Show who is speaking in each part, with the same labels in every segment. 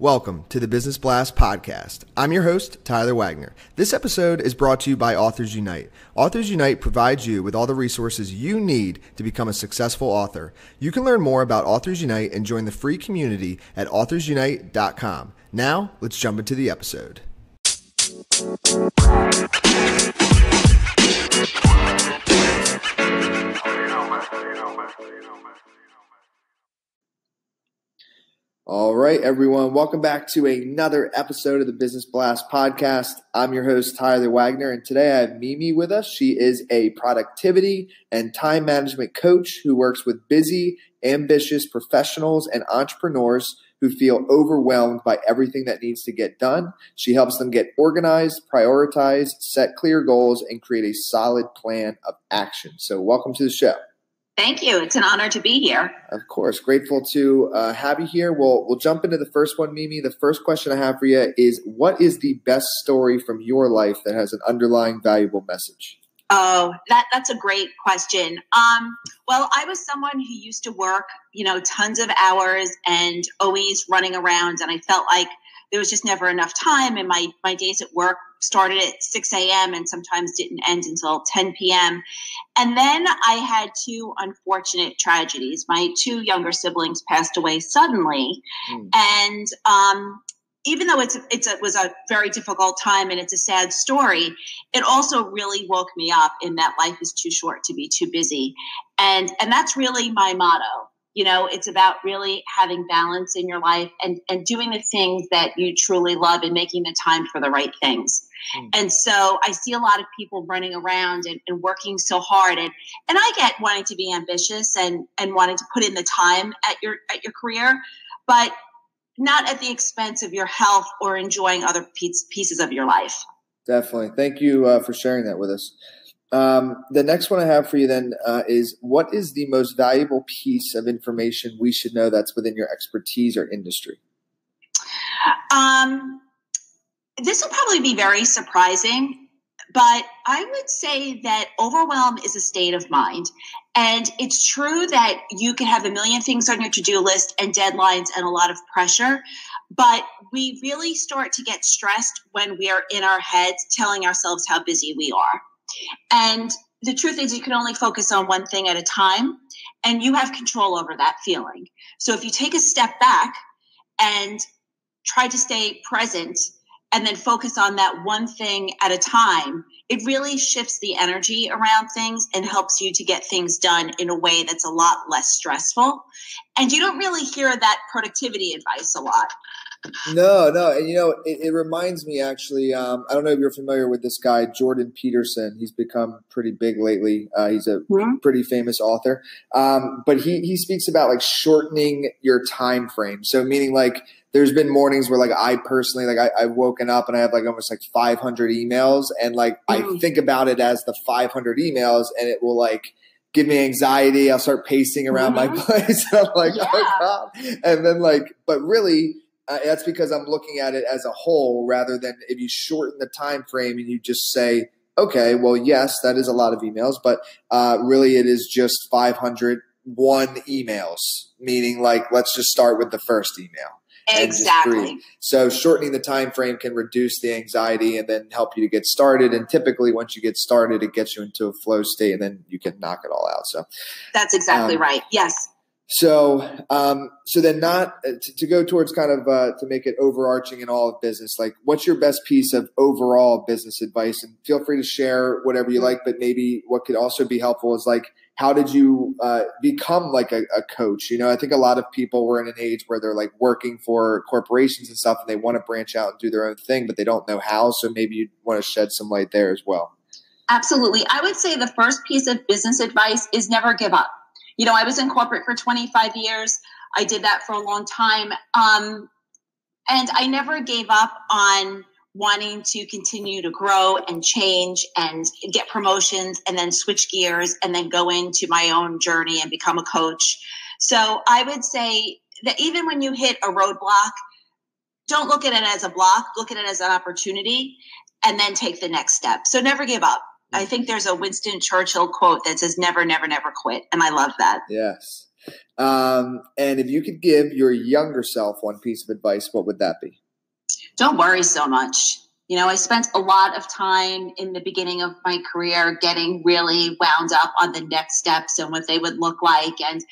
Speaker 1: Welcome to the Business Blast podcast. I'm your host, Tyler Wagner. This episode is brought to you by Authors Unite. Authors Unite provides you with all the resources you need to become a successful author. You can learn more about Authors Unite and join the free community at authorsunite.com. Now, let's jump into the episode. All right, everyone. Welcome back to another episode of the Business Blast podcast. I'm your host, Tyler Wagner, and today I have Mimi with us. She is a productivity and time management coach who works with busy, ambitious professionals and entrepreneurs who feel overwhelmed by everything that needs to get done. She helps them get organized, prioritize, set clear goals, and create a solid plan of action. So welcome to the show.
Speaker 2: Thank you. It's an honor to be here.
Speaker 1: Of course. Grateful to have you here. We'll jump into the first one, Mimi. The first question I have for you is, what is the best story from your life that has an underlying valuable message?
Speaker 2: Oh, that's a great question. Well, I was someone who used to work, tons of hours and always running around. And I felt like there was just never enough time. And my days at work started at 6 a.m. and sometimes didn't end until 10 p.m. And then I had two unfortunate tragedies. My two younger siblings passed away suddenly. And even though it was a very difficult time and it's a sad story, it also really woke me up in that life is too short to be too busy. And that's really my motto. It's about really having balance in your life and doing the things that you truly love and making the time for the right things. And so I see a lot of people running around and working so hard. And I get wanting to be ambitious and wanting to put in the time at your career, but not at the expense of your health or enjoying other pieces of your life.
Speaker 1: Definitely. Thank you for sharing that with us. The next one I have for you then is, what is the most valuable piece of information we should know that's within your expertise or industry?
Speaker 2: This will probably be very surprising, but I would say that overwhelm is a state of mind. And it's true that you can have a million things on your to-do list and deadlines and a lot of pressure, but we really start to get stressed when we are in our heads telling ourselves how busy we are. And the truth is, you can only focus on one thing at a time, and you have control over that feeling. So if you take a step back and try to stay present and then focus on that one thing at a time, it really shifts the energy around things and helps you to get things done in a way that's a lot less stressful. And you don't really hear that productivity advice a lot.
Speaker 1: No. And, it reminds me, actually, I don't know if you're familiar with this guy, Jordan Peterson. He's become pretty big lately. He's a pretty famous author. But he speaks about like shortening your time frame. So meaning like, there's been mornings where like I personally, like I've woken up and I have like almost like 500 emails, and like I think about it as the 500 emails, and it will like give me anxiety. I'll start pacing around my place. I'm like, oh God. And then like, but really that's because I'm looking at it as a whole rather than if you shorten the time frame and you just say, okay, well, yes, that is a lot of emails, but really it is just 501 emails, meaning like, let's just start with the first email.
Speaker 2: Exactly.
Speaker 1: So shortening the time frame can reduce the anxiety and then help you to get started. And typically once you get started, it gets you into a flow state and then you can knock it all out. So
Speaker 2: that's exactly right. Yes.
Speaker 1: So then not to go towards kind of to make it overarching in all of business, like what's your best piece of overall business advice? And feel free to share whatever you like, but maybe what could also be helpful is like, how did you become like a coach? I think a lot of people were in an age where they're like working for corporations and stuff and they want to branch out and do their own thing, but they don't know how. So maybe you want to shed some light there as well.
Speaker 2: Absolutely. I would say the first piece of business advice is never give up. I was in corporate for 25 years. I did that for a long time. And I never gave up on wanting to continue to grow and change and get promotions and then switch gears and then go into my own journey and become a coach. So I would say that even when you hit a roadblock, don't look at it as a block, look at it as an opportunity and then take the next step. So never give up. I think there's a Winston Churchill quote that says, never, never, never quit. And I love that.
Speaker 1: Yes. And if you could give your younger self one piece of advice, what would that be?
Speaker 2: Don't worry so much. I spent a lot of time in the beginning of my career getting really wound up on the next steps and what they would look like. And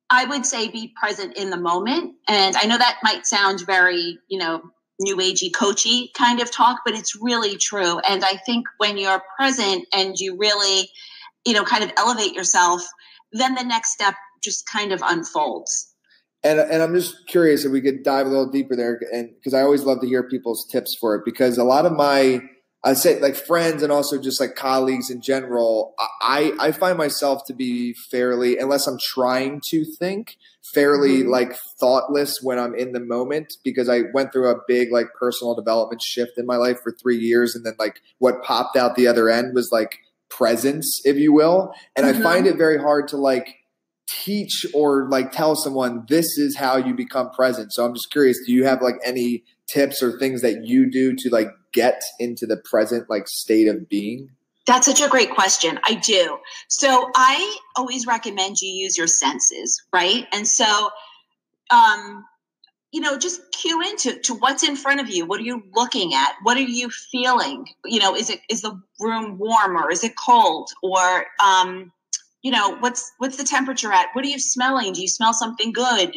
Speaker 2: I would say be present in the moment. And I know that might sound very, new agey, coachy kind of talk, but it's really true. And I think when you're present and you really, kind of elevate yourself, then the next step just kind of unfolds.
Speaker 1: And I'm just curious if we could dive a little deeper there, and because I always love to hear people's tips for it, because a lot of my, I say like friends and also just like colleagues in general, I find myself to be fairly, unless I'm trying to think, fairly like thoughtless when I'm in the moment, because I went through a big like personal development shift in my life for 3 years. And then like what popped out the other end was like presence, if you will. And I find it very hard to like teach or like tell someone this is how you become present. So I'm just curious, do you have like any tips or things that you do to like get into the present like state of being?
Speaker 2: That's such a great question. I do. So I always recommend you use your senses, right? And so just cue into what's in front of you. What are you looking at? What are you feeling? Is the room warm or is it cold? Or what's the temperature at? What are you smelling? Do you smell something good?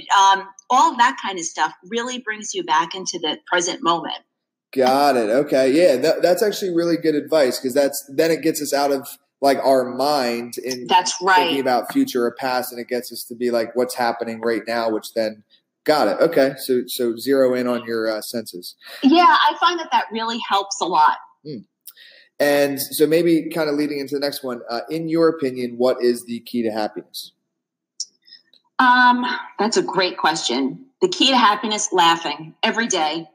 Speaker 2: All of that kind of stuff really brings you back into the present moment.
Speaker 1: Got it. Okay. Yeah. That's actually really good advice, because then it gets us out of like our mind in
Speaker 2: that's right.
Speaker 1: thinking about future or past, and it gets us to be like what's happening right now, which then got it. Okay. So zero in on your senses.
Speaker 2: Yeah. I find that really helps a lot.
Speaker 1: And so maybe kind of leading into the next one, in your opinion, what is the key to happiness?
Speaker 2: That's a great question. The key to happiness, laughing every day,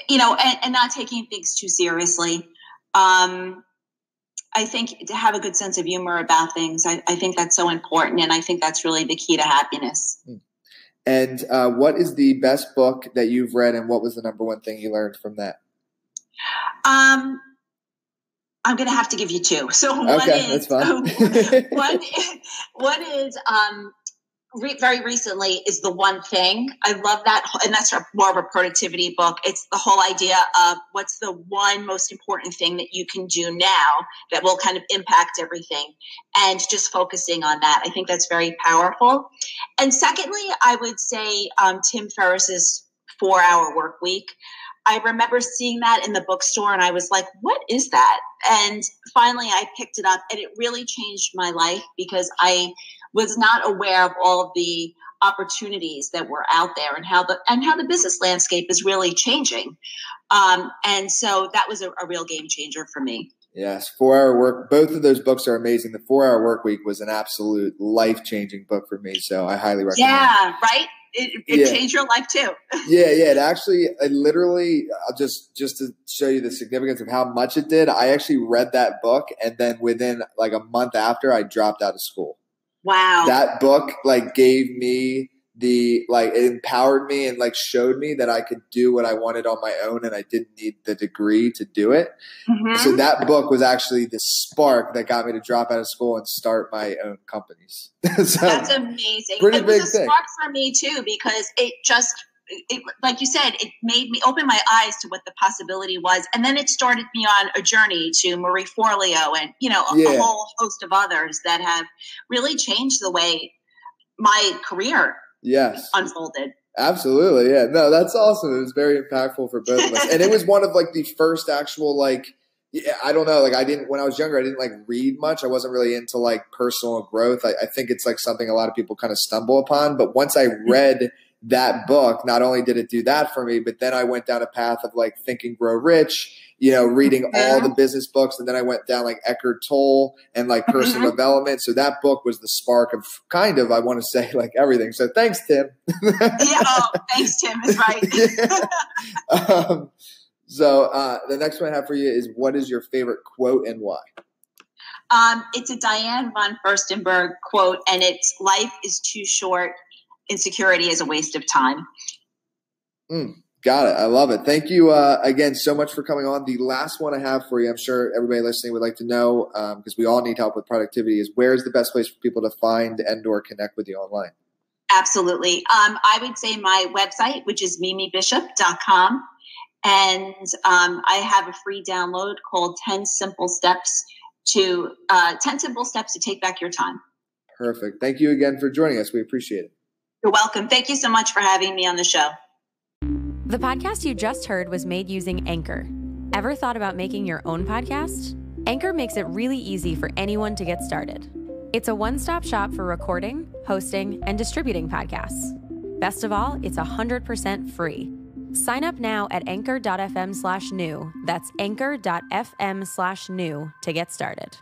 Speaker 2: and not taking things too seriously. I think to have a good sense of humor about things, I think that's so important. And I think that's really the key to happiness.
Speaker 1: And what is the best book that you've read, and what was the number one thing you learned from that?
Speaker 2: I'm going to have to give you two. So
Speaker 1: that's fine.
Speaker 2: one is very recently is The One Thing. I love that. And that's more of a productivity book. It's the whole idea of what's the one most important thing that you can do now that will kind of impact everything, and just focusing on that. I think that's very powerful. And secondly, I would say Tim Ferriss's 4-Hour Work Week. I remember seeing that in the bookstore and I was like, what is that? And finally I picked it up, and it really changed my life, because I was not aware of all the opportunities that were out there and how the business landscape is really changing. And so that was a real game changer for me.
Speaker 1: Yes. 4-Hour Work. Both of those books are amazing. The 4-Hour Work Week was an absolute life-changing book for me. So I highly recommend it.
Speaker 2: Yeah. Right. It changed your life too.
Speaker 1: Yeah. It literally, just to show you the significance of how much it did, I actually read that book, and then within like a month after, I dropped out of school.
Speaker 2: Wow.
Speaker 1: That book like gave me it empowered me and like showed me that I could do what I wanted on my own, and I didn't need the degree to do it. So that book was actually the spark that got me to drop out of school and start my own companies. So,
Speaker 2: that's amazing.
Speaker 1: Pretty
Speaker 2: it
Speaker 1: big
Speaker 2: was a
Speaker 1: thing.
Speaker 2: spark for me too, because it like you said, it made me open my eyes to what the possibility was. And then it started me on a journey to Marie Forleo and, a whole host of others that have really changed the way my career unfolded.
Speaker 1: Absolutely. Yeah. No, that's awesome. It was very impactful for both of us. And it was one of like the first actual, I don't know, when I was younger, I didn't like read much. I wasn't really into like personal growth. I think it's like something a lot of people kind of stumble upon. But once I read that book, not only did it do that for me, but then I went down a path of like Think and Grow Rich, reading all the business books. And then I went down like Eckhart Tolle and like personal development. So that book was the spark of I want to say like everything. So thanks, Tim.
Speaker 2: Thanks, Tim is right.
Speaker 1: So the next one I have for you is, what is your favorite quote and why?
Speaker 2: It's a Diane von Furstenberg quote, and it's, "Life is too short. Insecurity is a waste of time."
Speaker 1: Got it. I love it. Thank you again so much for coming on. The last one I have for you, I'm sure everybody listening would like to know, because we all need help with productivity, is where's the best place for people to find and or connect with you online?
Speaker 2: Absolutely. I would say my website, which is mimibishop.com. And I have a free download called 10 Simple Steps to take back your time.
Speaker 1: Perfect. Thank you again for joining us. We appreciate it.
Speaker 2: You're welcome. Thank you so much for having me on the show.
Speaker 3: The podcast you just heard was made using Anchor. Ever thought about making your own podcast? Anchor makes it really easy for anyone to get started. It's a one-stop shop for recording, hosting, and distributing podcasts. Best of all, it's 100% free. Sign up now at anchor.fm/new. That's anchor.fm/new to get started.